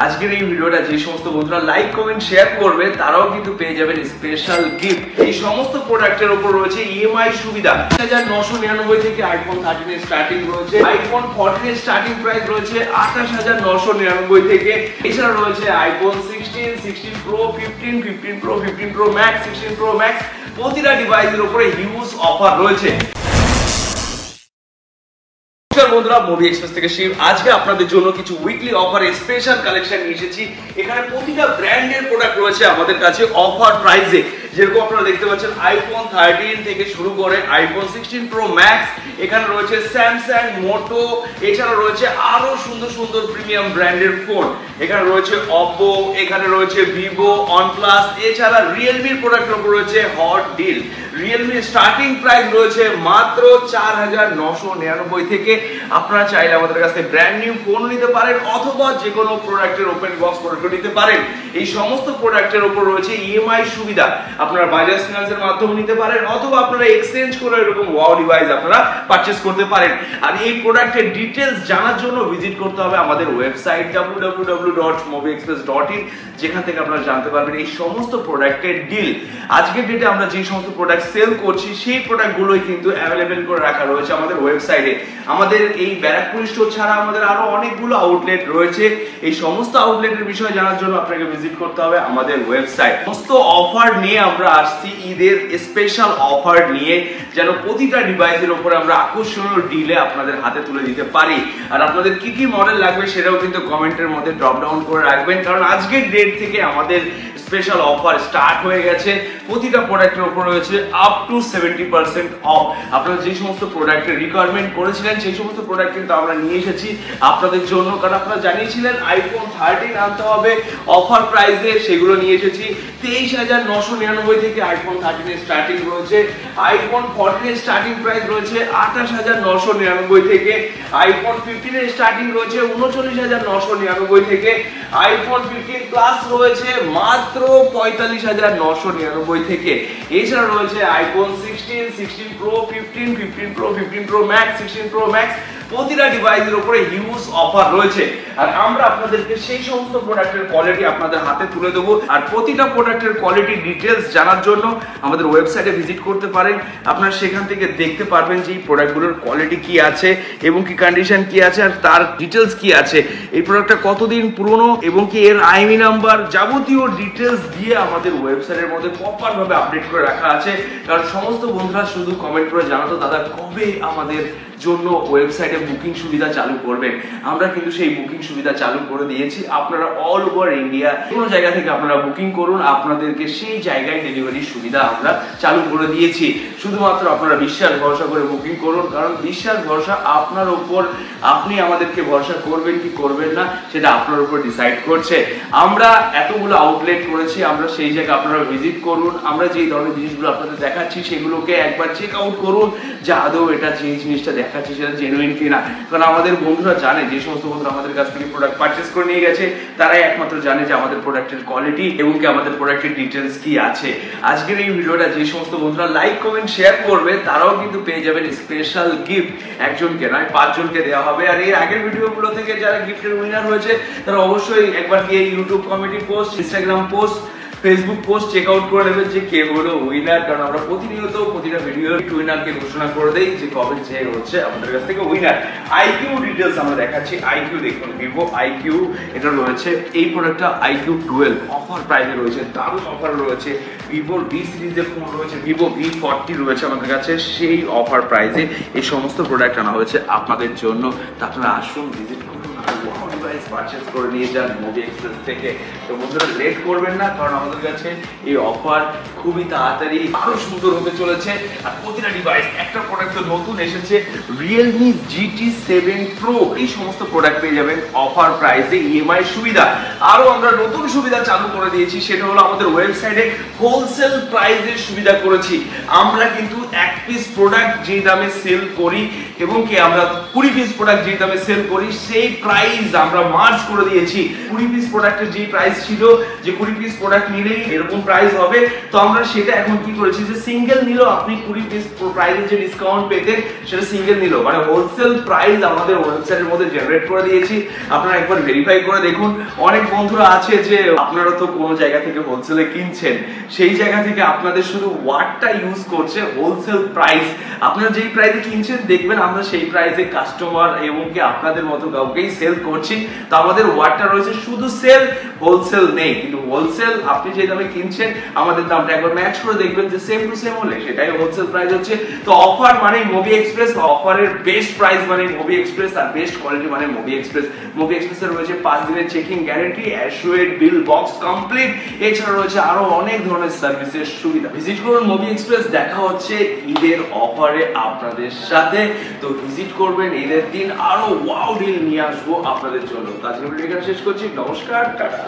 আজকের এই ভিডিওটা যে সমস্ত বন্ধুরা লাইক কমেন্ট শেয়ার করবে তারাও কিন্তু পেয়ে যাবেন স্পেশাল গিফট। এই সমস্ত প্রোডাক্টের উপর রয়েছে ইএমআই সুবিধা। 1999 থেকে আইফোন 13 এর স্টার্টিং রয়েছে, আইফোন 14 এর স্টার্টিং প্রাইস রয়েছে 28999 থেকে। এছাড়া রয়েছে iPhone 16, 16 pro, 15, 15 pro, 15 pro max, 16 pro max, প্রতিটা ডিভাইসের উপরে হিউজ অফার রয়েছে। বন্ধুরা, মুভি এক্সপ্রেস থেকে শিব আজকে আপনাদের জন্য কিছু উইকলি অফার স্পেশাল কালেকশন নিয়ে এসেছি। এখানে প্রতিটা ব্র্যান্ডের প্রোডাক্ট রয়েছে আমাদের কাছে অফার প্রাইসে। যেরকম আপনারা দেখতে পাচ্ছেন আইফোন 13 থেকে শুরু করে আইফোন 16 প্রো ম্যাক্স, এখানে রয়েছে স্যামসাং, মোটো, এছাড়া রয়েছে আরো সুন্দর সুন্দর প্রিমিয়াম ব্র্যান্ডের ফোন। এখানে রয়েছে অপো, এখানে রয়েছে ভিভো, ওয়ানপ্লাস, এছাড়া রিয়েলমির প্রোডাক্টের উপর রয়েছে হট ডিল। রিয়েলমির স্টার্টিং প্রাইস রয়েছে মাত্র 4999 থেকে। আপনারা চাইলে আমাদের কাছে ব্র্যান্ড নিউ ফোন নিতে পারেন অথবা যে কোনো প্রোডাক্টের ওপেন বক্স প্রোডাক্ট নিতে পারেন। এই সমস্ত প্রোডাক্টের উপর রয়েছে ইএমআই সুবিধা। আপনারা বাজাজ ফিন্যান্সের মাধ্যমে নিতে পারেন অথবা আপনারা এক্সচেঞ্জ করে এরকম ওয়াও ডিভাইস আপনারা পারচেজ করতে পারেন। আর এই প্রোডাক্টের ডিটেইলস জানার জন্য ভিজিট করতে হবে আমাদের ওয়েবসাইট www.movieexpress.in, যেখান থেকে আপনারা জানতে পারবেন এই সমস্ত প্রোডাক্টের ডিল। আজকের ডেটে আমরা যে সমস্ত প্রোডাক্ট সেল করছি সেই প্রোডাক্টগুলোই কিন্তু অ্যাভেলেবেল করে রাখা রয়েছে আমাদের ওয়েবসাইটে। আমাদের এই ব্যারাকপুর স্টোর ছাড়া আমাদের আরো অনেকগুলো আউটলেট রয়েছে। এই সমস্ত আউটলেটের বিষয়ে জানার জন্য আপনাকে ভিজিট করতে হবে আমাদের ওয়েবসাইট। সমস্ত অফার নিয়ে আমরা আসছি, ঈদের স্পেশাল অফার নিয়ে, যেন প্রতিটা ডিভাইসের উপরে আমরা আকর্ষণীয় ডিলে আপনাদের হাতে তুলে দিতে পারি। আর আপনাদের কি কি মডেল লাগবে সেটাও কিন্তু কমেন্টের মধ্যে ড্রপ ডাউন করে রাখবেন, কারণ আজকের ডেট থেকে আমাদের স্পেশাল অফার স্টার্ট হয়ে গেছে। প্রতিটা প্রোডাক্টের উপর রয়েছে আপ টু 70% অফ। আপনারা যে সমস্ত প্রোডাক্টের রিকোয়ারমেন্ট করেছিলেন সেই সমস্ত প্রোডাক্ট কিন্তু আমরা নিয়ে এসেছি আপনাদের জন্য, কারণ আপনারা জানিয়েছিলেন আইফোন 13 আনতে হবে অফার প্রাইসে, সেগুলো নিয়ে এসেছি। 23999 থেকে আইফোন 13 এর স্টার্টিং রয়েছে, আইফোন 14 এর স্টার্টিং প্রাইস রয়েছে 28999 থেকে, আইফোন 15 এর স্টার্টিং রয়েছে 39999 থেকে, আইফোন 15 প্লাস রয়েছে মাত্র 45999 থেকে। এছাড়া রয়েছে iPhone 16, 16 pro, 15, 15 pro, 15 pro max, 16 pro max, প্রতিটা ডিভাইসের উপরে হিউজ অফার রয়েছে। আর আমরা আপনাদেরকে সেই সমস্ত প্রোডাক্টের কোয়ালিটি আপনাদের হাতে তুলে দেবো। আর প্রতিটা প্রোডাক্টের কোয়ালিটি ডিটেলস জানার জন্য আমাদের ওয়েবসাইটে ভিজিট করতে পারেন। আপনারা সেখান থেকে দেখতে পারবেন যে এই প্রোডাক্টগুলোর কোয়ালিটি কি আছে এবং কি কন্ডিশন কি আছে আর তার ডিটেলস কি আছে, এই প্রোডাক্টটা কতদিন পুরনো এবং কি এর আইএমই নাম্বার, যাবতীয় ডিটেলস দিয়ে আমাদের ওয়েবসাইটের মধ্যে প্রপার ভাবে আপডেট করে রাখা আছে। কারণ সমস্ত বন্ধুরা শুধু কমেন্ট করে জানাতো দাদা কবে আমাদের জন্য ওয়েবসাইটে বুকিং সুবিধা চালু করবেন। আমরা কিন্তু সেই বুকিং সুবিধা চালু করে দিয়েছি। আপনারা অল ওভার ইন্ডিয়া কোনো জায়গা থেকে আপনারা বুকিং করুন, আপনাদেরকে সেই জায়গায় ডেলিভারি সুবিধা আমরা চালু করে দিয়েছি। শুধুমাত্র আপনারা বিশ্বাস ভরসা করে বুকিং করুন, কারণ বিশ্বাস ভরসা আপনার উপর, আপনি আমাদেরকে ভরসা করবেন কি করবেন না সেটা আপনার উপর ডিসাইড করছে। আমরা এতগুলো আউটলেট করেছি, আমরা সেই জায়গায় আপনারা ভিজিট করুন। আমরা যেই ধরনের জিনিসগুলো আপনাদের দেখাচ্ছি সেগুলোকে একবার চেক আউট করুন যে আদৌ এটা যে জিনিসটা দেখাচ্ছি সেটা জেনুইন কিনা। কারণ আমাদের বন্ধুরা জানে, যে সমস্ত বন্ধুরা আমাদের কাছ থেকে প্রোডাক্ট পারচেজ করে নিয়ে গেছে তারাই একমাত্র জানে যে আমাদের প্রোডাক্টের কোয়ালিটি এবং কি আমাদের প্রোডাক্টের ডিটেলস কি আছে। আজকের এই ভিডিওটা যে সমস্ত বন্ধুরা লাইক কমেন্ট শেয়ার করবে তারাও কিন্তু পেয়ে যাবেন স্পেশাল গিফট। একজনকে নয় 5 জনকে দেওয়া হবে। আর এর আগের ভিডিওগুলো থেকে যারা গিফটের উইনার হয়েছে তারা অবশ্যই একবার গিয়ে YouTube community post, Instagram post, Facebook post check out করে নেবেন যে কে হলো উইনার। কারণ আমরা প্রতিনিয়ত প্রতিটা ভিডিও উইনারকে ঘোষণা করে দেই যে কবে যে হচ্ছে আমাদের কাছ থেকে উইনার। আইকিউ ডিটেলস আমরা দেখাচ্ছি। আইকিউ দেখুন, ভিভো আইকিউ, এটা রয়েছে এই প্রোডাক্টটা আইকিউ 12 অফার প্রাইসে রয়েছে, দারুণ অফার রয়েছে। ভিভোর ভি সিরিজের ফোন রয়েছে, ভিভো V40 রয়েছে আমাদের কাছে, সেই অফার প্রাইসে এই সমস্ত প্রোডাক্ট আনা হয়েছে আপনাদের জন্য। তা আপনারা আসুন, ভিজিট করুন, পারচেজ করে নিয়ে যান মুভি এক্সপ্রেস থেকে। তো বন্ধুরা লেট করবেন না, কারণ আমাদের কাছে এই অফার খুবই তাড়াতাড়ি আরো সুন্দর হতে চলেছে। আর প্রতিটা ডিভাইস, একটা প্রোডাক্ট তো নতুন এসেছে Realme GT7 Pro, এই সমস্ত প্রোডাক্ট পেয়ে যাবেন অফার প্রাইসে ইএমআই সুবিধা। আরো আমরা নতুন সুবিধা চালু করে দিয়েছি, সেটা হলো আমাদের ওয়েবসাইটে হোলসেল প্রাইসের সুবিধা করেছি। আমরা কিন্তু এক পিস প্রোডাক্ট যে দামে সেল করি এবং কি আমরা 20 পিস প্রোডাক্ট যে দামে সেল করি সেই প্রাইস আমরা মার্জ করে দিয়েছি। 20 পিস প্রোডাক্টের যে প্রাইস ছিল যে 20 পিস প্রোডাক্ট নিলেই এরকম প্রাইস হবে, তো আমরা সেটা এখন কি করেছি যে সিঙ্গেল নিলেও আপনি 20 পিস প্রাইসে যে ডিসকাউন্ট পেতেন সেটা সিঙ্গেল নিল, মানে হোলসেল প্রাইস আমাদের ওয়েবসাইটের মধ্যে জেনারেট করে দিয়েছি। আপনারা একবার ভেরিফাই করে দেখুন। অনেক বন্ধুরা আছে যে আপনারা তো কোনো জায়গা থেকে হোলসেলে কিনছেন, সেই জায়গা থেকে আপনাদের শুধু ওয়ার্ডটা ইউজ করছে হোলসেল প্রাইস। আপনারা যেই প্রাইসে কিনছেন দেখবেন আমরা সেই প্রাইসে কাস্টমার এবং কি আপনাদের মতো কাউকেই সেল করছি। তো আমাদের ওয়ার্ডটা রয়েছে শুধু সেল, হোলসেল নেই। কিন্তু হোলসেল আপনি যে দামে কিনছেন আমাদের দামটা একবার ম্যাচ করে দেখবেন যে সেম টু সেম হলে সেটাই হোলসেল প্রাইস হচ্ছে। তো অফার মানে মুভি এক্সপ্রেস, অফারের বেস্ট প্রাইস মানে মুভি এক্সপ্রেস, আর বেস্ট কোয়ালিটি মানে মুভি এক্সপ্রেস। মুভি এক্সপ্রেস এর রয়েছে 5 দিনের checking guarantee, assured bill box complete, এছাড়া রয়েছে আরো অনেক ধরনের সার্ভিসের সুবিধা। ভিজিট করুন মুভি এক্সপ্রেস। দেখা হচ্ছে ঈদের অফারে আপনাদের সাথে। তো ভিজিট করবেন ঈদের দিন, আরো ওয়াও ডিল নিয়ে আসবো আপনাদের জন্য। আজকে ভিডিও এখানে শেষ করছি। নমস্কার, টাটা।